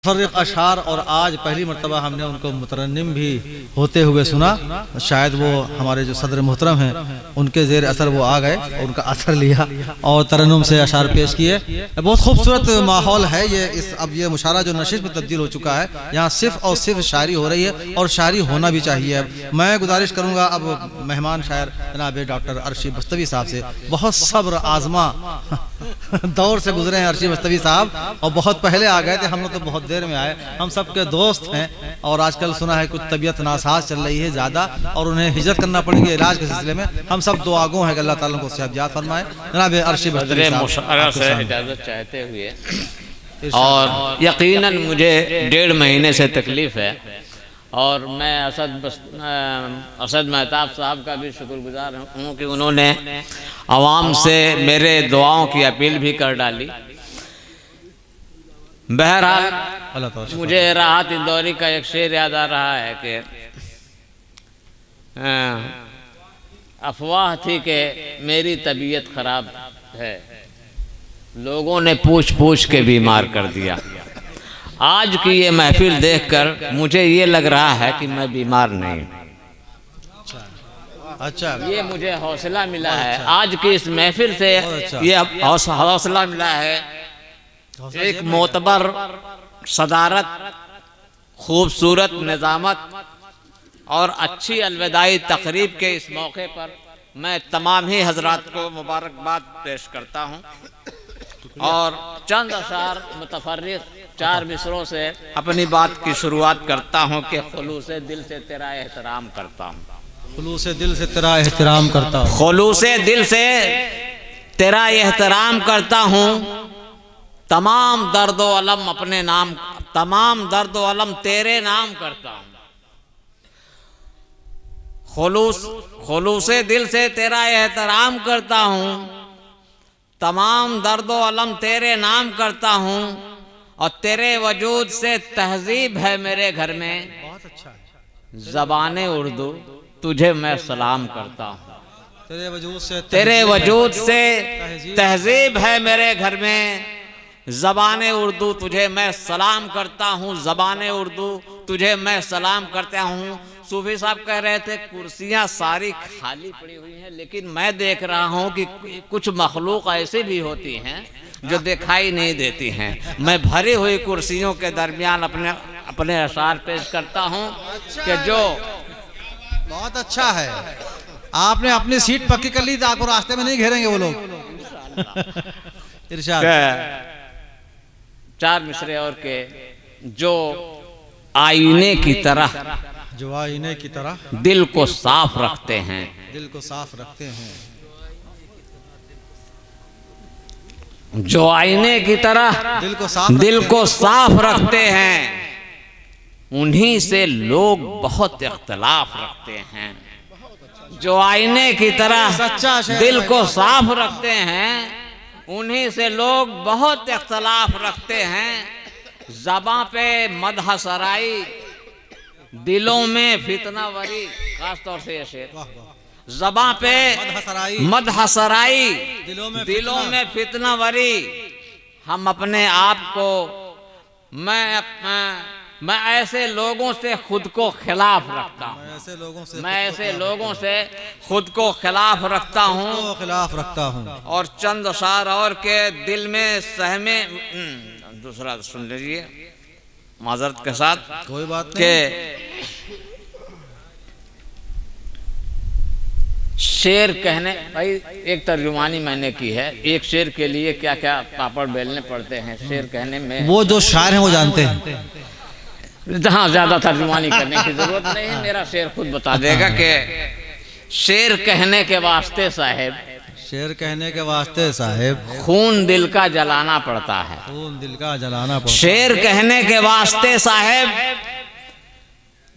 मुतफर्रिक़ अशार और आज पहली मर्तबा हमने उनको मुतरन्निम भी होते हुए सुना। शायद वो हमारे जो सदर मोहतरम हैं उनके ज़ेर असर वो आ गए और उनका असर लिया और तरन्नुम से अशार पेश किए। बहुत खूबसूरत माहौल है ये। अब ये मुशारा जो नशिश में तब्दील हो चुका है, यहाँ सिर्फ और सिर्फ शायरी हो रही है और शायरी होना भी चाहिए। मैं गुजारिश करूँगा अब मेहमान शायर जनाब डॉक्टर अर्शी बस्तवी साहब से, बहुत सब्र आजमा दौर से गुजरे हैं अर्शी बस्तवी साहब और बहुत पहले आ गए थे। हम लोग तो बहुत देर में आए, हम सबके दोस्त हैं और आजकल सुना है कुछ तबीयत नासाज चल रही है ज़्यादा और उन्हें हिजरत करना पड़ेगी इलाज के सिलसिले में। हम सब दुआगो हैं कि अल्लाह ताला को सेहत फरमाए। जनाब अर्शी बस्तवी साहब से इजाज़त चाहते हुए, और यकीनन मुझे 1.5 महीने से तकलीफ़ है और मैं असद मेहताब साहब का भी शुक्रगुजार हूँ कि उन्होंने आवाम से मेरे दुआओं की अपील भी कर डाली। बहरहाल मुझे राहत इंदौरी का एक शेर याद आ रहा है कि अफवाह थी कि मेरी तबीयत ख़राब है, लोगों ने पूछ पूछ के बीमार कर दिया। आज की ये महफिल देखकर मुझे ये लग रहा है कि मैं बीमार नहीं। अच्छा, ये मुझे हौसला मिला है आज की इस महफिल से। ये हौसला मिला है एक मोतबर सदारत, खूबसूरत निज़ामत और अच्छी अलविदाई तकरीब के इस मौके पर मैं तमाम ही हजरात को मुबारकबाद पेश करता हूँ और चंद अशार मुतफर्रिक़ 4 मिसरों से अपनी बात की शुरुआत करता हूँ कि खुलूसे दिल से तेरा एहतराम करता हूँ। खुलूसे दिल से तेरा एहतराम करता हूँ। खुलूसे दिल से तेरा एहतराम करता हूँ। तमाम दर्द व अलम अपने नाम, तमाम दर्द व अलम तेरे नाम करता हूँ। खुलूसे दिल से तेरा एहतराम करता हूँ। तमाम दर्द व अलम तेरे नाम करता हूँ और तेरे वजूद से तहजीब है मेरे घर में। बहुत अच्छा है। ज़बाने उर्दू तुझे मैं सलाम करता हूँ। तेरे वजूद से तहजीब है मेरे घर में। ज़बाने उर्दू तुझे मैं सलाम करता हूँ। ज़बाने उर्दू तुझे मैं सलाम करता हूँ। सूफी साहब कह रहे थे कुर्सियाँ सारी खाली पड़ी हुई हैं, लेकिन मैं देख रहा हूँ कि कुछ मखलूक ऐसी भी होती हैं जो दिखाई नहीं देती हैं। मैं भरी हुई कुर्सियों के दरमियान अपने अशार पेश करता हूँ कि जो बहुत अच्छा है। आपने अपनी सीट पक्की कर ली तो आपको रास्ते में नहीं घेरेंगे वो लोग। इरशाद 4 मिसरे और के जो आईने की तरह, जो आईने की तरह दिल को साफ रखते हैं, दिल को साफ रखते हैं। जो आईने की तरह दिल को साफ रखते हैं, उन्हीं से लोग बहुत इख्तलाफ रखते हैं। जो आईने की तरह दिल को साफ रखते हैं, उन्हीं से लोग बहुत इख्तलाफ रखते हैं। ज़बां पे मदह सराई, दिलों में फितना वरी, खास तौर से ये शेर। ज़बां पे मदह सराई, दिलों में फितना वरी। हम अपने आप को, मैं ऐसे लोगों से खुद को खिलाफ रखता हूँ। मैं ऐसे लोगों से खुद को खिलाफ रखता हूँ। और चंद अशार और के दिल में सहमे, दूसरा सुन लीजिए माजरत के साथ, कोई बात के शेर कहने, भाई एक तर्जुमानी मैंने की है, एक शेर के लिए क्या क्या पापड़ बेलने पड़ते हैं शेर कहने में। वो जो शायर हैं वो जानते हैं। जहाँ ज्यादा तर्जुमानी करने की जरूरत नहीं है, मेरा शेर खुद बता देगा कि शेर कहने के वास्ते साहेब, शेर कहने के वास्ते साहेब खून दिल का जलाना पड़ता है। खून दिल का जलाना पड़ता है। शेर कहने के वास्ते साहेब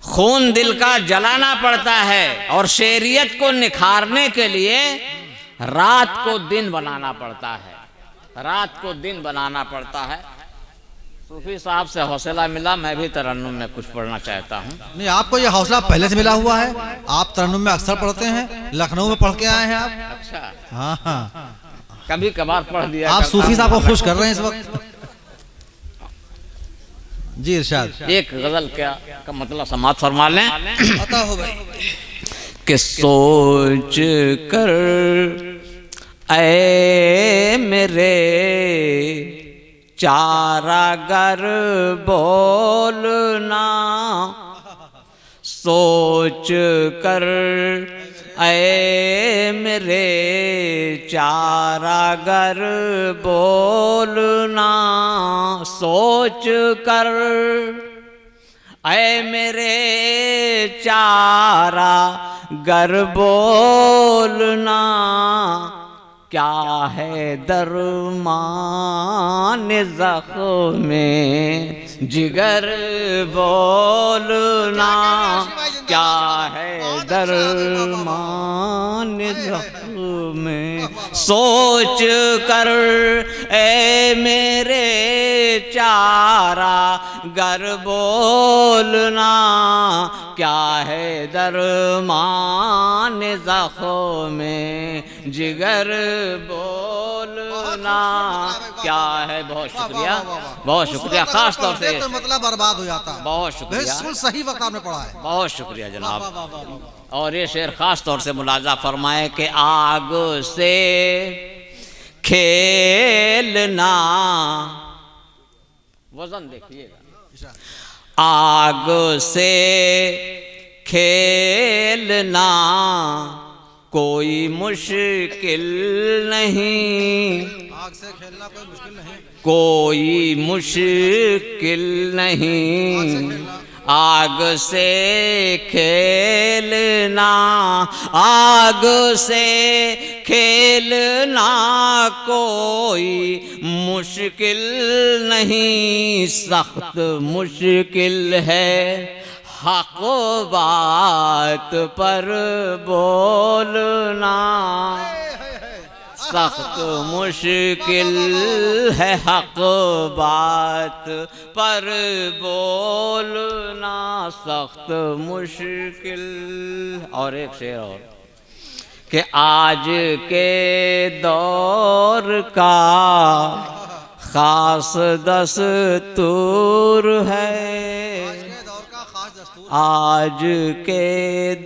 खून दिल का जलाना पड़ता है और शेरियत को निखारने के लिए रात को दिन बनाना पड़ता है। रात को दिन बनाना पड़ता है। सूफी साहब से हौसला मिला, मैं भी तरन्नुम में कुछ पढ़ना चाहता हूँ। नहीं, आपको ये हौसला पहले से मिला हुआ है। आप तरन्नुम में अक्सर पढ़ते हैं, लखनऊ में पढ़ के आए हैं आप। अच्छा, हाँ हाँ, कभी कभार पढ़ दिया। आप सूफी साहब को खुश कर रहे हैं इस वक्त। जी इरशाद। एक गजल का मतलब समाप्त फरमा लें। अता हो भाई। कि सोच कर ऐ मेरे चारागर बोलना, सोच कर ऐ मेरे चारागर बोलना, सोच कर ऐ मेरे चारा गर बोलना, क्या है दरमान ज़ख्म जिगर बोलना, क्या है दरमान ज़ख्म सोच कर ऐ मेरे चारा गर बोलना, क्या है दरमान ज़ख्म जिगर बोलना, क्या है। बहुत शुक्रिया, बहुत शुक्रिया। खास तौर से तो मतलब बर्बाद हो जाता। बहुत शुक्रिया, बिल्कुल सही वक्त आपने पढ़ा है। बहुत शुक्रिया जनाब। और ये शेर खास तौर से मुलाजा फरमाए कि आग से खेलना, वजन देखिएगा, आग से खेलना कोई मुश्किल नहीं, आग से खेलना कोई मुश्किल नहीं, कोई मुश्किल नहीं, आग से खेलना, आग से खेलना कोई मुश्किल नहीं, सख्त मुश्किल है हक बात पर बोलना, सख्त मुश्किल है हक बात पर बोलना, सख्त मुश्किल। और एक शेर और कि आज के दौर का खास दस्तूर है, आज के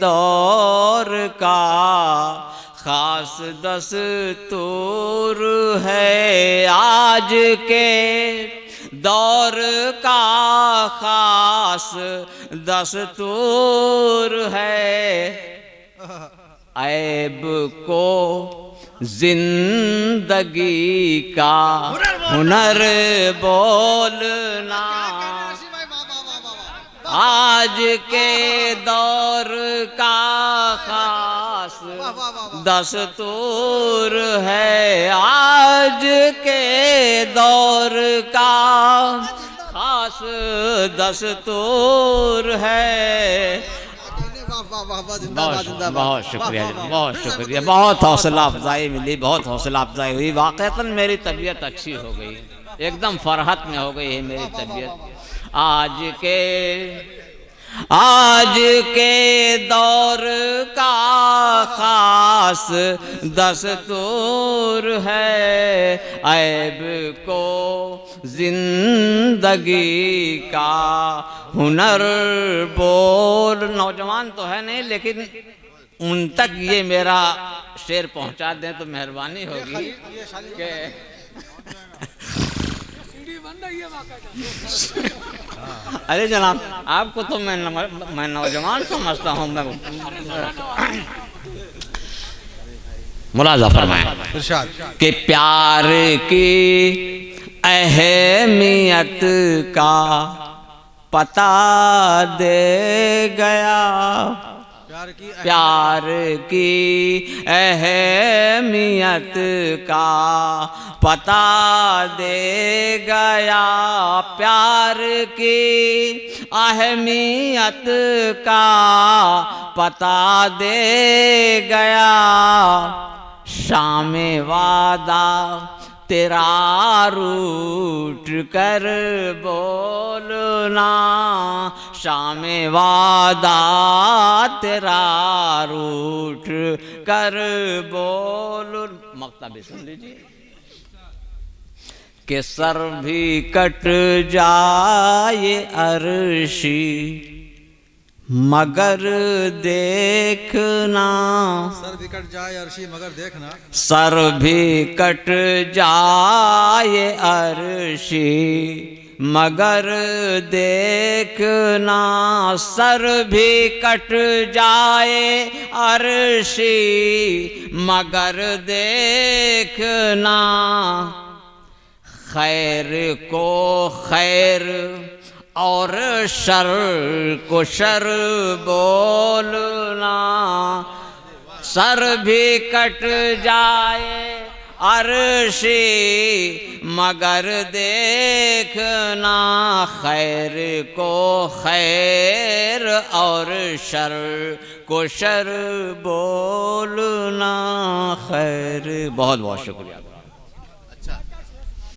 दौर का खास दस्तूर है, आज के दौर का खास दस्तूर है, ऐब को जिंदगी का हुनर बोलना, आज के दौर का खास दस्तूर है, आज के दौर का खास दस्तूर है। बहुत शुक्रिया, बहुत शुक्रिया। बहुत हौसला अफजाई मिली, बहुत हौसला अफजाई हुई। वाक़तन मेरी तबीयत अच्छी हो गई, एकदम फरहत में हो गई है मेरी तबीयत। आज के दौर का खास दस्तूर है, ऐब को जिंदगी का हुनर बोल। नौजवान तो है नहीं, लेकिन उन तक ये मेरा शेर पहुंचा दें तो मेहरबानी होगी कि अरे जनाब, आपको तो मैं नौजवान समझता हूँ। मैं मुलाजा फरमाएं कि प्यार की अहमियत का पता दे गया, प्यार की अहमियत का पता दे गया, प्यार की अहमियत का पता दे गया, शामे वादा तेरा रूठ कर बोलना, शामे वादा तेरा रूठ कर बोल। मक्ता भी सुन लीजिए कि सर भी कट जाए अर्शी मगर देखना, सर भी कट जाए अर्शी मगर देखना, सर भी कट जाए अर्शी मगर देखना, सर भी कट जाए अर्शी मगर देखना, खैर को खैर और शर को शर बोलना, सर भी कट जाए अर्शी मगर देखना, खैर को खैर और शर को शर बोलना। खैर, बहुत बहुत शुक्रिया।